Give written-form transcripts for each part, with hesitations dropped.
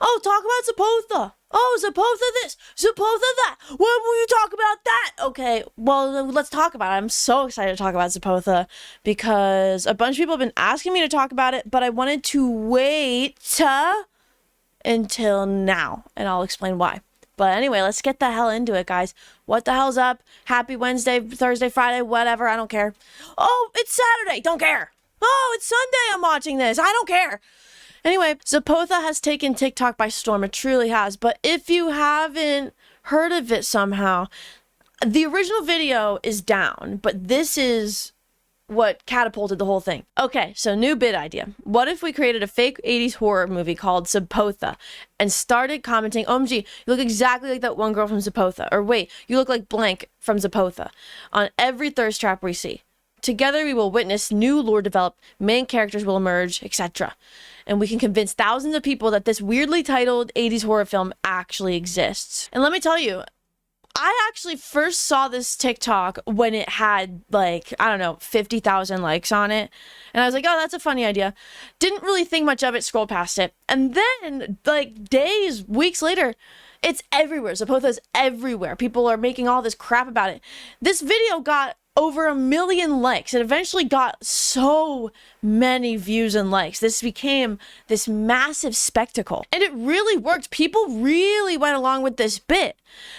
Oh, talk about Zepotha. Oh, Zepotha this, Zepotha that. When will you talk about that? Okay, well, let's talk about it. I'm so excited to talk about Zepotha because a bunch of people have been asking me to talk about it, but I wanted to wait until now, and I'll explain why. But anyway, let's get the hell into it, guys. What the hell's up? Happy Wednesday, Thursday, Friday, whatever. I don't care. Oh, it's Saturday. Don't care. Oh, it's Sunday. I'm watching this. I don't care. Anyway, Zepotha has taken TikTok by storm. It truly has. But if you haven't heard of it somehow, the original video is down, but this is what catapulted the whole thing. Okay, so new bit idea. What if we created a fake 80s horror movie called Zepotha and started commenting, OMG, you look exactly like that one girl from Zepotha, or wait, you look like blank from Zepotha, on every thirst trap we see. Together we will witness new lore develop, main characters will emerge, etc. And we can convince thousands of people that this weirdly titled 80s horror film actually exists. And let me tell you, I actually first saw this TikTok when it had, like, I don't know, 50,000 likes on it. And I was like, oh, that's a funny idea. Didn't really think much of it, scrolled past it. And then, like, days, weeks later, it's everywhere. Zepotha's everywhere. People are making all this crap about it. This video got over 1 million likes. It eventually got so many views and likes. This became this massive spectacle. And it really worked. People really went along with this bit.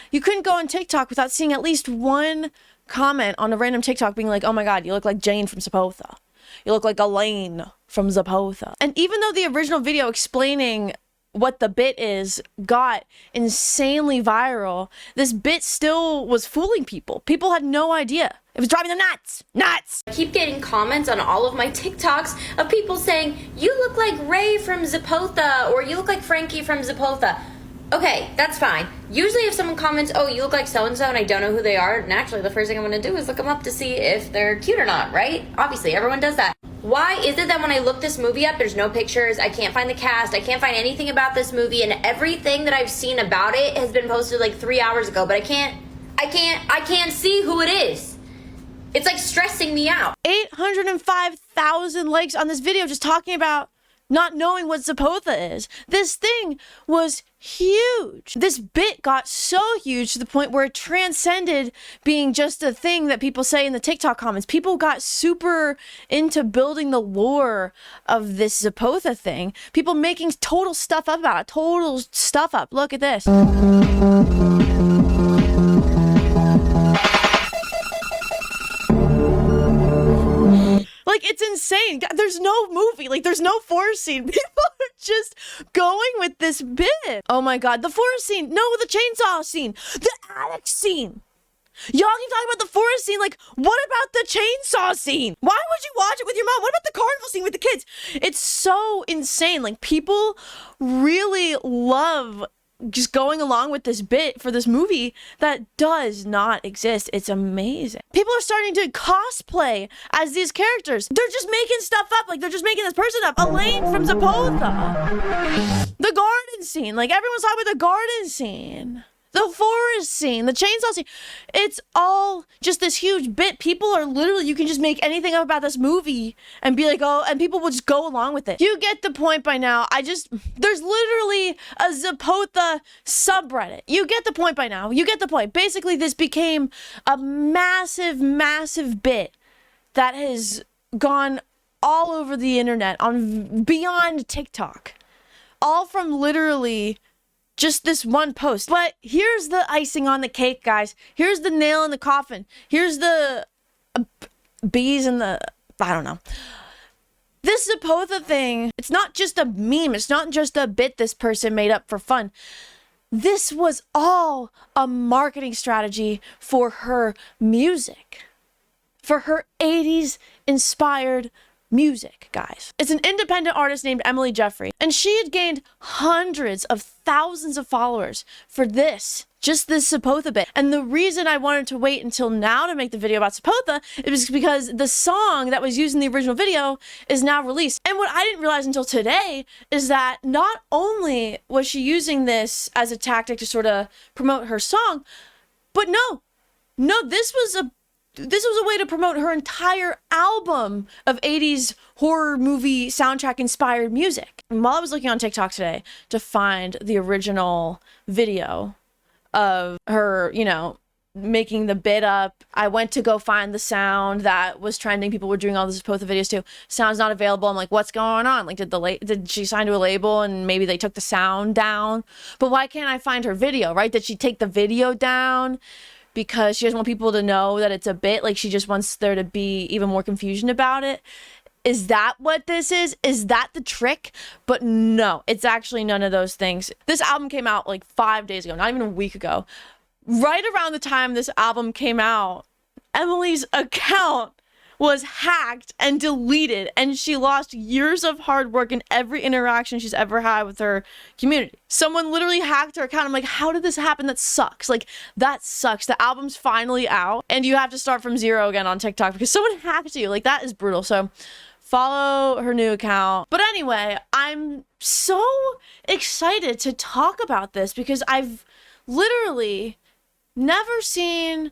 You couldn't go on TikTok without seeing at least one comment on a random TikTok being like, oh my god, you look like Jane from Zepotha. You look like Elaine from Zepotha. And even though the original video explaining what the bit is got insanely viral, this bit still was fooling people. People had no idea. It was driving them nuts. Nuts! I keep getting comments on all of my TikToks of people saying, you look like Ray from Zepotha, or you look like Frankie from Zepotha. Okay, that's fine. Usually if someone comments, oh, you look like so-and-so, and I don't know who they are, naturally the first thing I'm going to do is look them up to see if they're cute or not, right? Obviously, everyone does that. Why is it that when I look this movie up, there's no pictures, I can't find the cast, I can't find anything about this movie, and everything that I've seen about it has been posted like 3 hours ago, but I can't see who it is. It's like stressing me out. 805,000 likes on this video just talking about not knowing what Zepotha is. This thing was huge. This bit got so huge to the point where it transcended being just a thing that people say in the TikTok comments. People got super into building the lore of this Zepotha thing. People making total stuff up about it. Total stuff up. Look at this. Like, it's insane. There's no movie. Like, there's no forest scene. People are just going with this bit. Oh my god. The forest scene. No, the chainsaw scene. The attic scene. Y'all keep talking about the forest scene. Like, what about the chainsaw scene? Why would you watch it with your mom? What about the carnival scene with the kids? It's so insane. Like, people really love just going along with this bit for this movie that does not exist. It's amazing. People are starting to cosplay as these characters. They're just making stuff up. Like, they're just making this person up. Elaine from Zepotha. The garden scene. Like, everyone's talking about the garden scene. The forest scene, the chainsaw scene. It's all just this huge bit. People are literally, you can just make anything up about this movie and be like, oh, and people will just go along with it. You get the point by now. There's literally a Zepotha subreddit. You get the point by now. You get the point. Basically, this became a massive, massive bit that has gone all over the internet, on beyond TikTok. All from literally just this one post. But here's the icing on the cake, guys. Here's the nail in the coffin. Here's the bees in the, I don't know. This Zepotha thing, it's not just a meme. It's not just a bit this person made up for fun. This was all a marketing strategy for her music. For her 80s inspired music, guys. It's an independent artist named Emily Jeffrey, and she had gained hundreds of thousands of followers for just this Zepotha bit. And the reason I wanted to wait until now to make the video about Zepotha is because the song that was used in the original video is now released. And what I didn't realize until today is that not only was she using this as a tactic to sort of promote her song, but no, this was a this was a way to promote her entire album of 80s horror movie soundtrack inspired music. And while I was looking on TikTok today to find the original video of her, you know, making the bit up, I went to go find the sound that was trending. People were doing all the Zepotha videos too. Sound's not available. I'm like, what's going on? Like, did she sign to a label and maybe they took the sound down? But why can't I find her video, right? Did she take the video down because she doesn't want people to know that it's a bit? Like, she just wants there to be even more confusion about it? Is that what this is? Is that the trick? But no, it's actually none of those things. This album came out like 5 days ago, not even a week ago. Right around the time this album came out, Emily's account was hacked and deleted, and she lost years of hard work and every interaction she's ever had with her community. Someone literally hacked her account. I'm like, how did this happen? That sucks. Like, that sucks. The album's finally out, and you have to start from zero again on TikTok because someone hacked you. Like, that is brutal. So follow her new account. But anyway, I'm so excited to talk about this because I've literally never seen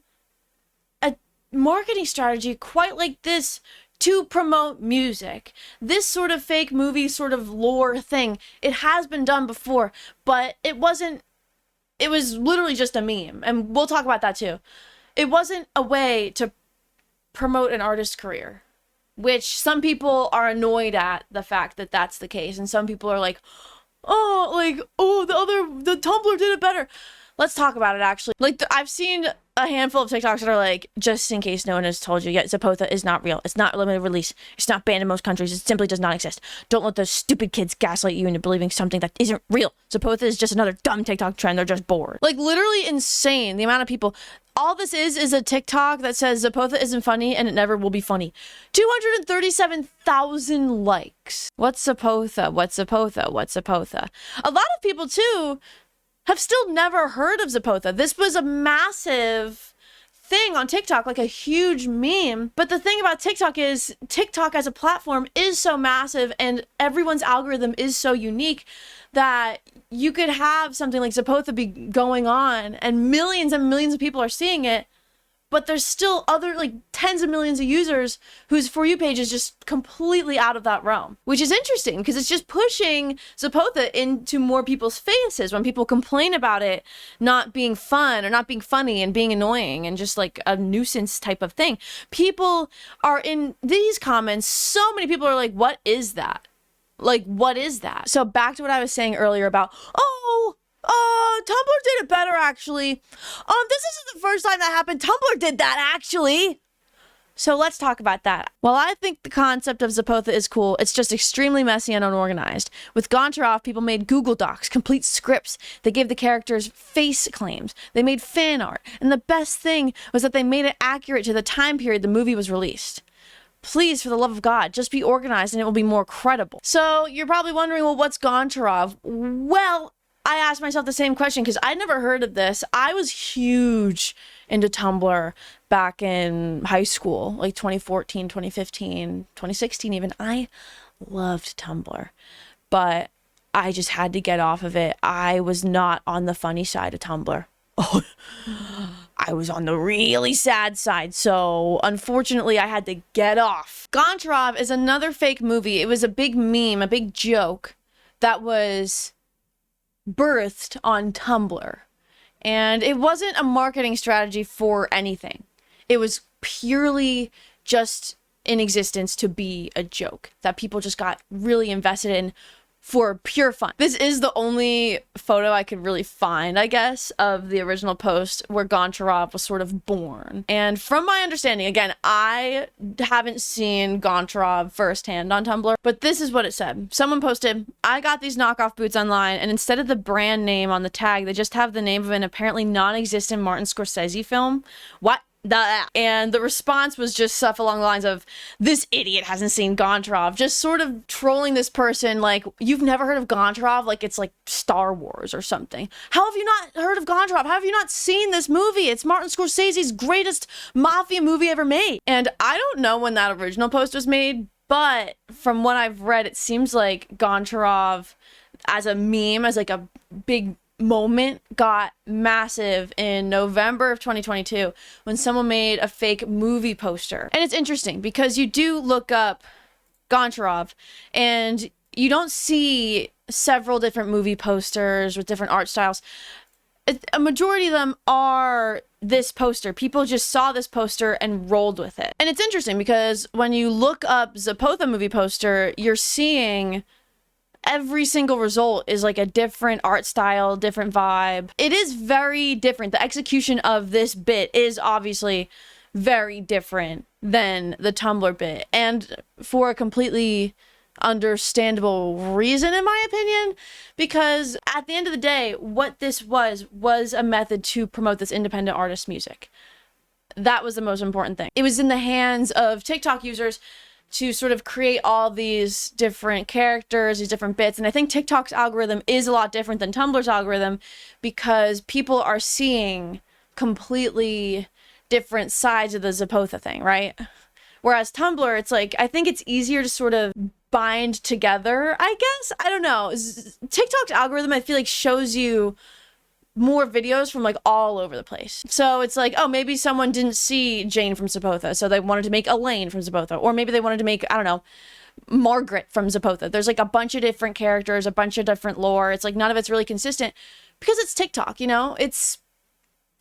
a marketing strategy quite like this to promote music. This sort of fake movie sort of lore thing, it has been done before, but it was literally just a meme, and we'll talk about that too. It wasn't a way to promote an artist's career, which some people are annoyed at the fact that that's the case, and some people are like, the Tumblr did it better. Let's talk about it, actually. Like, I've seen a handful of TikToks that are like, just in case no one has told you yet, Zepotha is not real. It's not limited release. It's not banned in most countries. It simply does not exist. Don't let those stupid kids gaslight you into believing something that isn't real. Zepotha is just another dumb TikTok trend. They're just bored. Like, literally insane, the amount of people. All this is a TikTok that says Zepotha isn't funny and it never will be funny. 237,000 likes. What's Zepotha? What's Zepotha? What's Zepotha? A lot of people, too, have still never heard of Zepotha. This was a massive thing on TikTok, like a huge meme. But the thing about TikTok is TikTok as a platform is so massive and everyone's algorithm is so unique that you could have something like Zepotha be going on and millions of people are seeing it, but there's still other, like, tens of millions of users whose For You page is just completely out of that realm. Which is interesting, because it's just pushing Zepotha into more people's faces when people complain about it not being fun or not being funny and being annoying and just like a nuisance type of thing. People are in these comments, so many people are like, what is that? Like, what is that? So back to what I was saying earlier about, Tumblr did it better, actually. This isn't the first time that happened. Tumblr did that, actually. So let's talk about that. While I think the concept of Zepotha is cool, it's just extremely messy and unorganized. With Gontarov, people made Google Docs, complete scripts. They gave the characters face claims. They made fan art. And the best thing was that they made it accurate to the time period the movie was released. Please, for the love of God, just be organized and it will be more credible. So you're probably wondering, well, what's Gontarov? Well, I asked myself the same question because I'd never heard of this. I was huge into Tumblr back in high school, like 2014, 2015, 2016 even. I loved Tumblr, but I just had to get off of it. I was not on the funny side of Tumblr. Oh, I was on the really sad side, so unfortunately I had to get off. Gontarov is another fake movie. It was a big meme, a big joke that was birthed on Tumblr. And it wasn't a marketing strategy for anything. It was purely just in existence to be a joke that people just got really invested in for pure fun. This is the only photo I could really find, I guess, of the original post where Gontarov was sort of born. And from my understanding, again, I haven't seen Gontarov firsthand on Tumblr, but this is what it said. Someone posted, I got these knockoff boots online, and instead of the brand name on the tag, they just have the name of an apparently non-existent Martin Scorsese film. What? And the response was just stuff along the lines of, this idiot hasn't seen Gontarov, just sort of trolling this person like, you've never heard of Gontarov? Like it's like Star Wars or something. How have you not heard of Gontarov? How have you not seen this movie? It's Martin Scorsese's greatest mafia movie ever made. And I don't know when that original post was made, but from what I've read, it seems like Gontarov as a meme, as like a big moment got massive in November of 2022 when someone made a fake movie poster. And it's interesting because you do look up Gontarov and you don't see several different movie posters with different art styles. A majority of them are this poster. People just saw this poster and rolled with it. And it's interesting because when you look up Zepotha movie poster, you're seeing every single result is like a different art style, different vibe. It is very different. The execution of this bit is obviously very different than the Tumblr bit, and for a completely understandable reason, in my opinion, because at the end of the day, what this was a method to promote this independent artist's music. That was the most important thing. It was in the hands of TikTok users to sort of create all these different characters, these different bits. And I think TikTok's algorithm is a lot different than Tumblr's algorithm because people are seeing completely different sides of the Zepotha thing, right? Whereas Tumblr, it's like, I think it's easier to sort of bind together, I guess. I don't know. TikTok's algorithm, I feel like, shows you more videos from like all over the place. So it's like, oh, maybe someone didn't see Jane from Zepotha, so they wanted to make Elaine from Zepotha. Or maybe they wanted to make, I don't know, Margaret from Zepotha. There's like a bunch of different characters, a bunch of different lore. It's like none of it's really consistent because it's TikTok, you know? It's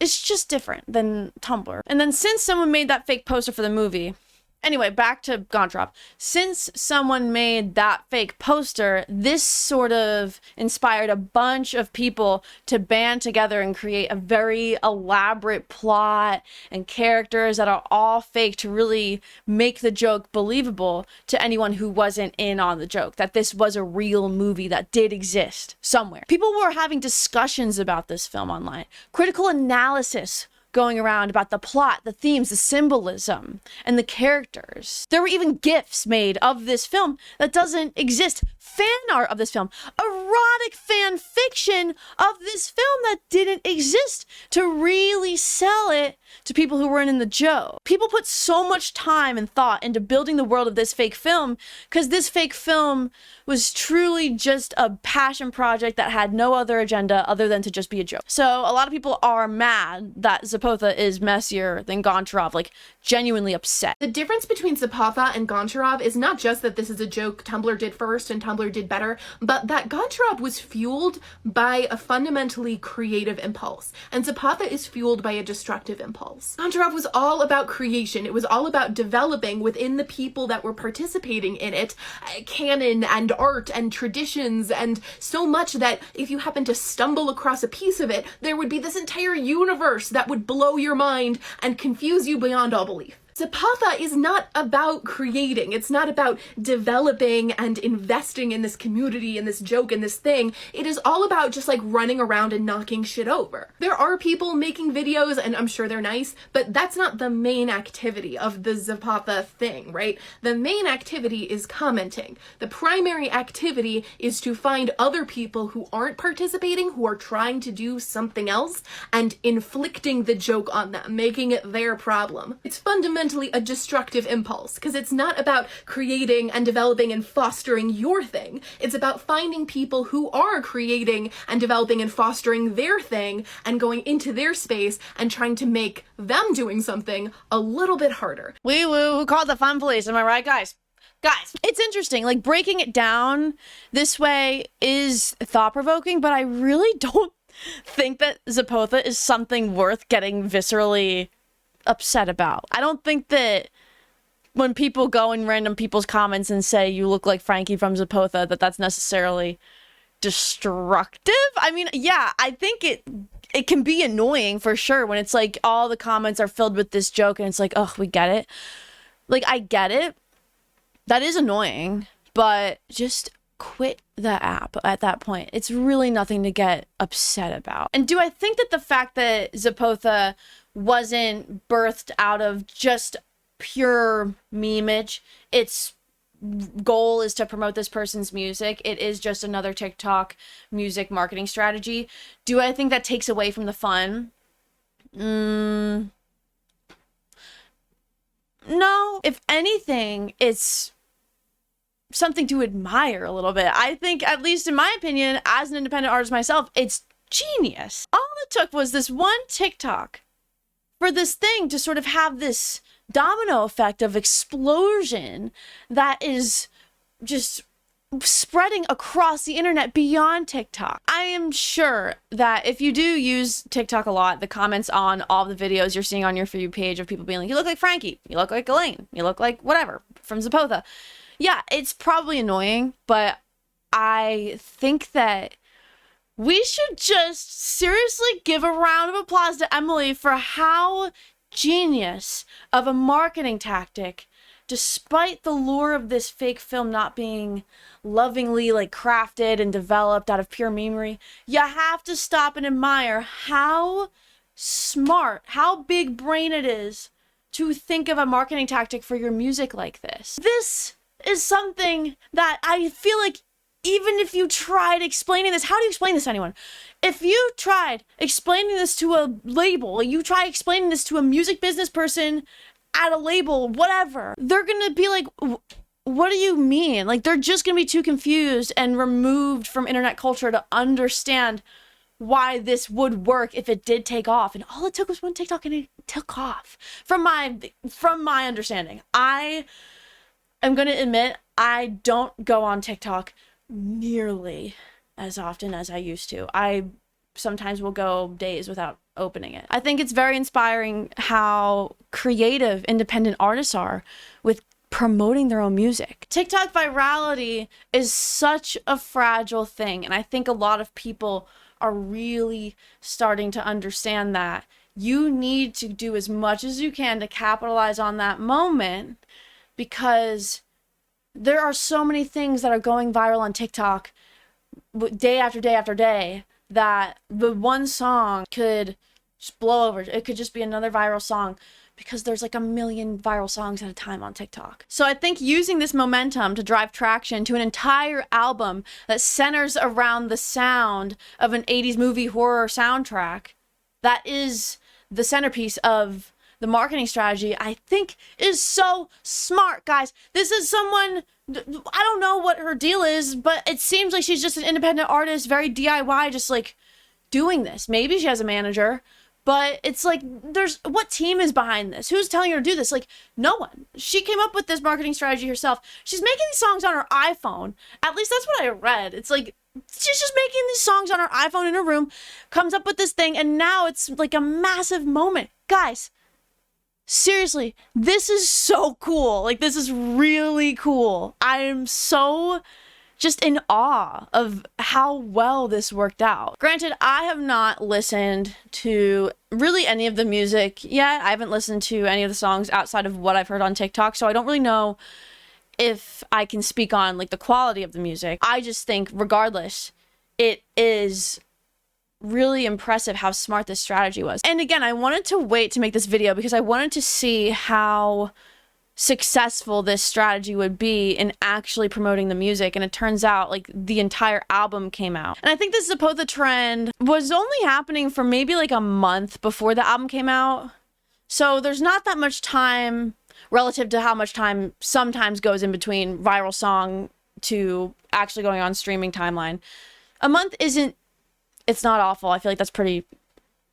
just different than Tumblr. And then since someone made that fake poster for the movie, anyway, back to Gontarov. Since someone made that fake poster, this sort of inspired a bunch of people to band together and create a very elaborate plot and characters that are all fake to really make the joke believable to anyone who wasn't in on the joke, that this was a real movie that did exist somewhere. People were having discussions about this film online, critical analysis going around about the plot, the themes, the symbolism, and the characters. There were even GIFs made of this film that doesn't exist. Fan art of this film. Erotic fan fiction of this film that didn't exist to really sell it to people who weren't in the joke. People put so much time and thought into building the world of this fake film because this fake film was truly just a passion project that had no other agenda other than to just be a joke. So a lot of people are mad that Zepotha is messier than Gontarov, like genuinely upset. The difference between Zepotha and Gontarov is not just that this is a joke Tumblr did first and Tumblr did better, but that Gontarov was fueled by a fundamentally creative impulse, and Zepotha is fueled by a destructive impulse. Gontarov was all about creation. It was all about developing within the people that were participating in it canon and art and traditions, and so much that if you happen to stumble across a piece of it, there would be this entire universe that would blow your mind and confuse you beyond all belief. Zepotha is not about creating. It's not about developing and investing in this community and this joke and this thing. It is all about just like running around and knocking shit over. There are people making videos and I'm sure they're nice, but that's not the main activity of the Zepotha thing, right? The main activity is commenting. The primary activity is to find other people who aren't participating, who are trying to do something else, and inflicting the joke on them, making it their problem. It's fundamentally a destructive impulse because it's not about creating and developing and fostering your thing. It's about finding people who are creating and developing and fostering their thing and going into their space and trying to make them doing something a little bit harder. Wee woo, who called the fun police? Am I right, guys? Guys, it's interesting. Like, breaking it down this way is thought-provoking, but I really don't think that Zepotha is something worth getting viscerally upset about. I don't think that when people go in random people's comments and say you look like Frankie from Zepotha, that's necessarily destructive. I mean, yeah, I think it can be annoying for sure when it's like all the comments are filled with this joke and it's like, oh, we get it. Like, I get it. That is annoying, but just quit the app at that point. It's really nothing to get upset about. And do I think that the fact that Zepotha wasn't birthed out of just pure memeage, its goal is to promote this person's music, it is just another TikTok music marketing strategy, do I think that takes away from the fun? No. If anything, it's something to admire a little bit. I think, at least in my opinion, as an independent artist myself, it's genius. All it took was this one TikTok for this thing to sort of have this domino effect of explosion that is just spreading across the internet beyond TikTok. I am sure that if you do use TikTok a lot, the comments on all the videos you're seeing on your For You page of people being like, you look like Frankie, you look like Elaine, you look like whatever from Zepotha. Yeah, it's probably annoying, but I think that we should just seriously give a round of applause to Emily for how genius of a marketing tactic, despite the lure of this fake film not being lovingly like crafted and developed out of pure memory, you have to stop and admire how smart, how big brain it is to think of a marketing tactic for your music like this. This is something that I feel like even if you tried explaining this, how do you explain this to anyone? If you tried explaining this to a label, you try explaining this to a music business person at a label, whatever, they're gonna be like, what do you mean? Like, they're just gonna be too confused and removed from internet culture to understand why this would work if it did take off. And all it took was one TikTok and it took off. From my understanding, I am gonna admit I don't go on TikTok nearly as often as I used to. I sometimes will go days without opening it. I think it's very inspiring how creative independent artists are with promoting their own music. TikTok virality is such a fragile thing, and I think a lot of people are really starting to understand that you need to do as much as you can to capitalize on that moment, because there are so many things that are going viral on TikTok day after day after day that the one song could just blow over. It could just be another viral song because there's like a million viral songs at a time on TikTok. So I think using this momentum to drive traction to an entire album that centers around the sound of an 80s movie horror soundtrack, that is the centerpiece of the marketing strategy, I think is so smart, guys. This is someone, I don't know what her deal is, but it seems like she's just an independent artist, very DIY, just like doing this. Maybe she has a manager, but it's like, what team is behind this? Who's telling her to do this? Like, no one. She came up with this marketing strategy herself. She's making these songs on her iPhone. At least that's what I read. It's like, she's just making these songs on her iPhone in her room, comes up with this thing, and now it's like a massive moment. Guys, seriously, this is so cool. Like, this is really cool. I am so just in awe of how well this worked out. Granted, I have not listened to really any of the music yet. I haven't listened to any of the songs outside of what I've heard on TikTok, so I don't really know if I can speak on like the quality of the music. I just think regardless, it is really impressive how smart this strategy was. And again, I wanted to wait to make this video because I wanted to see how successful this strategy would be in actually promoting the music, and it turns out like the entire album came out. And I think this Zepotha trend was only happening for maybe like a month before the album came out, so there's not that much time relative to how much time sometimes goes in between viral song to actually going on streaming timeline. A month isn't, it's not awful. I feel like that's pretty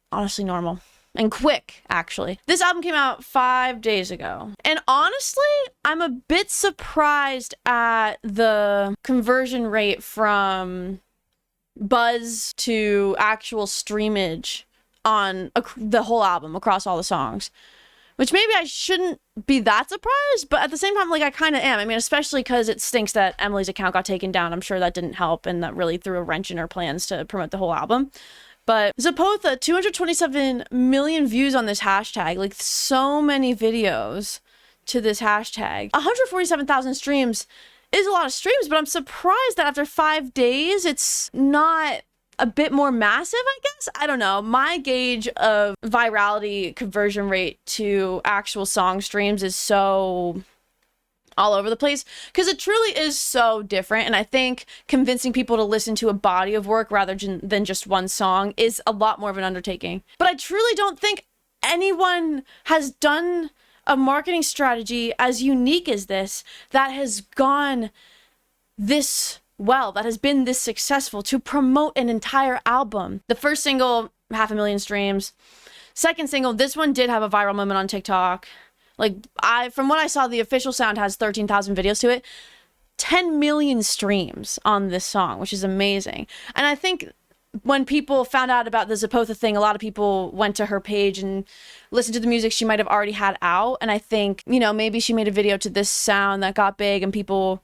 honestly normal and quick, actually. This album came out 5 days ago. And honestly, I'm a bit surprised at the conversion rate from buzz to actual streamage on the whole album across all the songs. Which maybe I shouldn't be that surprised, but at the same time, like, I kind of am. I mean, especially because it stinks that Emily's account got taken down. I'm sure that didn't help, and that really threw a wrench in her plans to promote the whole album. But Zepotha, 227 million views on this hashtag, like so many videos to this hashtag. 147,000 streams is a lot of streams, but I'm surprised that after 5 days, it's not a bit more massive, I guess? I don't know. My gauge of virality conversion rate to actual song streams is so all over the place because it truly is so different. And I think convincing people to listen to a body of work rather than just one song is a lot more of an undertaking. But I truly don't think anyone has done a marketing strategy as unique as this that has gone this well, that has been this successful to promote an entire album. The first single, 500,000 streams. Second single, this one did have a viral moment on TikTok. Like, from what I saw, the official sound has 13,000 videos to it. 10 million streams on this song, which is amazing. And I think when people found out about the Zepotha thing, a lot of people went to her page and listened to the music she might have already had out. And I think, you know, maybe she made a video to this sound that got big and people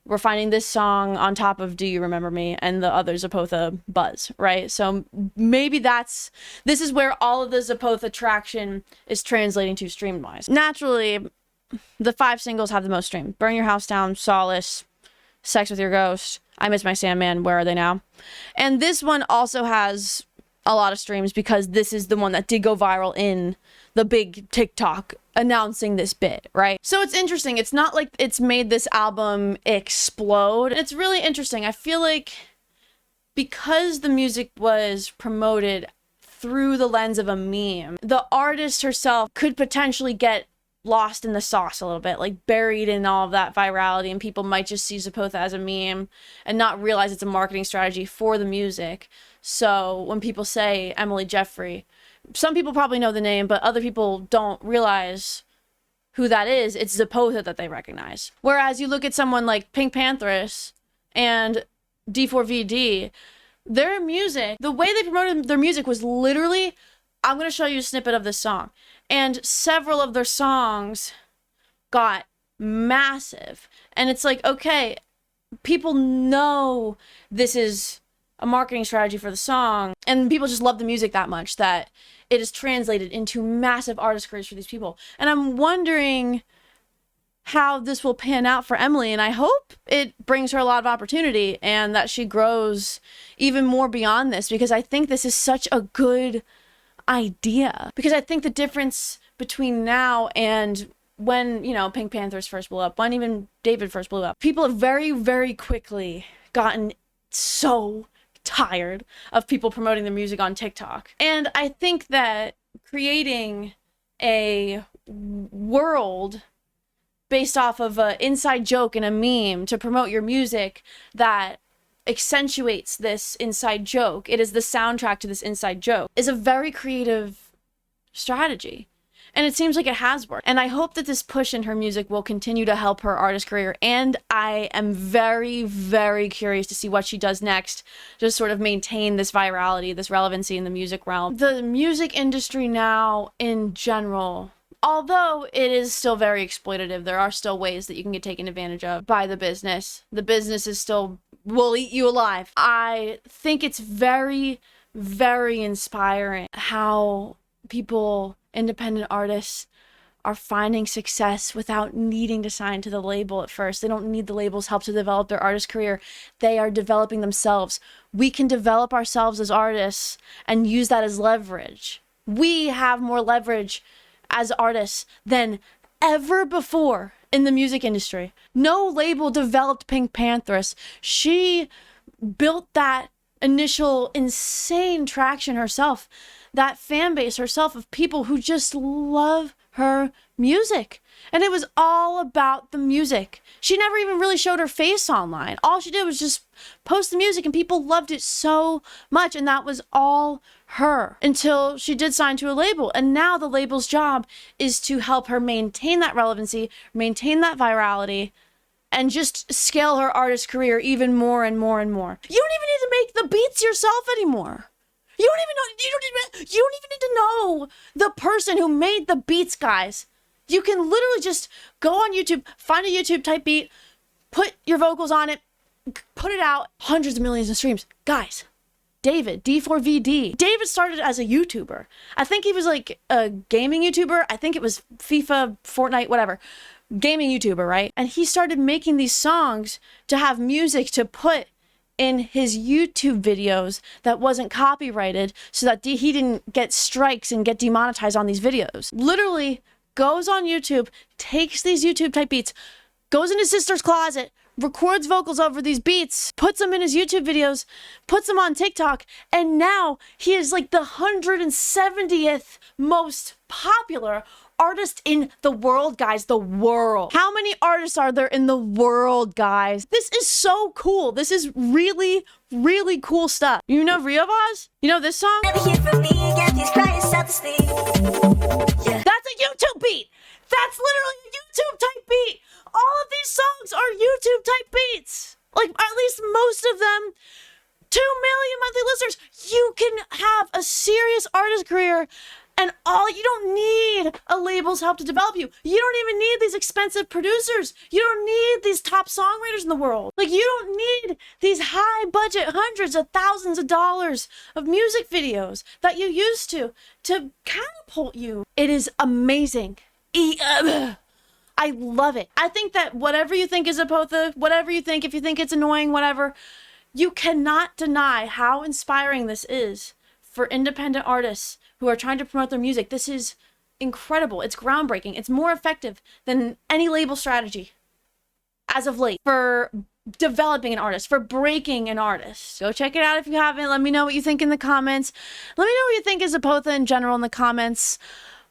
were finding this song on top of Do You Remember Me and the other Zepotha buzz, right? So maybe this is where all of the Zepotha traction is translating to stream-wise. Naturally, the 5 singles have the most stream. Burn Your House Down, Solace, Sex With Your Ghost, I Miss My Sandman, Where Are They Now? And this one also has a lot of streams because this is the one that did go viral in the big TikTok announcing this bit, right? So it's interesting. It's not like it's made this album explode. It's really interesting. I feel like because the music was promoted through the lens of a meme, the artist herself could potentially get lost in the sauce a little bit, like buried in all of that virality, and people might just see Zepotha as a meme and not realize it's a marketing strategy for the music. So when people say Emily Jeffrey, some people probably know the name, but other people don't realize who that is. It's Zepotha that they recognize. Whereas you look at someone like Pink Panthers and D4VD, their music, the way they promoted their music was literally, I'm going to show you a snippet of this song. And several of their songs got massive. And it's like, okay, people know this is a marketing strategy for the song. And people just love the music that much that it is translated into massive artist careers for these people. And I'm wondering how this will pan out for Emily. And I hope it brings her a lot of opportunity and that she grows even more beyond this, because I think this is such a good idea. Because I think the difference between now and when, you know, Pink Panthers first blew up, when even David first blew up, people have very, very quickly gotten so tired of people promoting their music on TikTok. And I think that creating a world based off of an inside joke and a meme to promote your music that accentuates this inside joke, it is the soundtrack to this inside joke, is a very creative strategy. And it seems like it has worked. And I hope that this push in her music will continue to help her artist career. And I am very, very curious to see what she does next to sort of maintain this virality, this relevancy in the music realm. The music industry now, in general, although it is still very exploitative, there are still ways that you can get taken advantage of by the business. The business is still will eat you alive. I think it's very, very inspiring how people, independent artists, are finding success without needing to sign to the label at first. They don't need the label's help to develop their artist career. They are developing themselves. We can develop ourselves as artists and use that as leverage. We have more leverage as artists than ever before in the music industry. No label developed Pink Panthers. She built that initial insane traction herself, that fan base herself of people who just love her music. And it was all about the music. She never even really showed her face online. All she did was just post the music, and people loved it so much, and that was all her until she did sign to a label. And now the label's job is to help her maintain that relevancy, maintain that virality, and just scale her artist career even more and more and more. You don't even need to make the beats yourself anymore. You don't even need to know the person who made the beats, guys. You can literally just go on YouTube, find a YouTube type beat, put your vocals on it, put it out, hundreds of millions of streams. Guys, David, D4VD. David started as a YouTuber. I think he was like a gaming YouTuber. I think it was FIFA, Fortnite, whatever. Gaming YouTuber, right? And he started making these songs to have music to put in his YouTube videos that wasn't copyrighted so that he didn't get strikes and get demonetized on these videos. Literally goes on YouTube, takes these YouTube type beats, goes in his sister's closet, records vocals over these beats, puts them in his YouTube videos, puts them on TikTok, and now he is like the 170th most popular artists in the world, guys. The world. How many artists are there in the world, guys? This is so cool. This is really, really cool stuff. You know Rio Vaz? You know this song? That's a YouTube beat. That's literally a YouTube type beat. All of these songs are YouTube type beats. Like, at least most of them. 2 million monthly listeners. You can have a serious artist career, and you don't need a label's help to develop you. You don't even need these expensive producers. You don't need these top songwriters in the world. Like, you don't need these high budget hundreds of thousands of dollars of music videos that you used to catapult you. It is amazing. I love it. I think that whatever you think is zepotha, whatever you think, if you think it's annoying, whatever, you cannot deny how inspiring this is for independent artists who are trying to promote their music. This is incredible. It's groundbreaking. It's more effective than any label strategy as of late for developing an artist, for breaking an artist. Go check it out if you haven't. Let me know what you think in the comments. Let me know what you think is zepotha in general in the comments.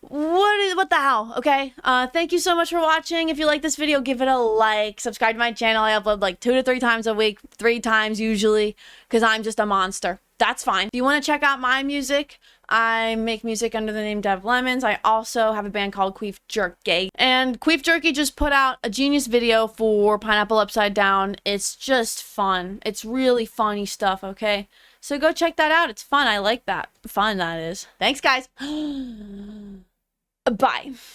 What the hell, okay? Thank you so much for watching. If you like this video, give it a like. Subscribe to my channel. I upload like 2 to 3 times a week, 3 times usually, because I'm just a monster. That's fine. If you want to check out my music, I make music under the name Dev Lemons. I also have a band called Queef Jerky. And Queef Jerky just put out a genius video for Pineapple Upside Down. It's just fun. It's really funny stuff, okay? So go check that out. It's fun. I like that. Fun, that is. Thanks, guys. Bye.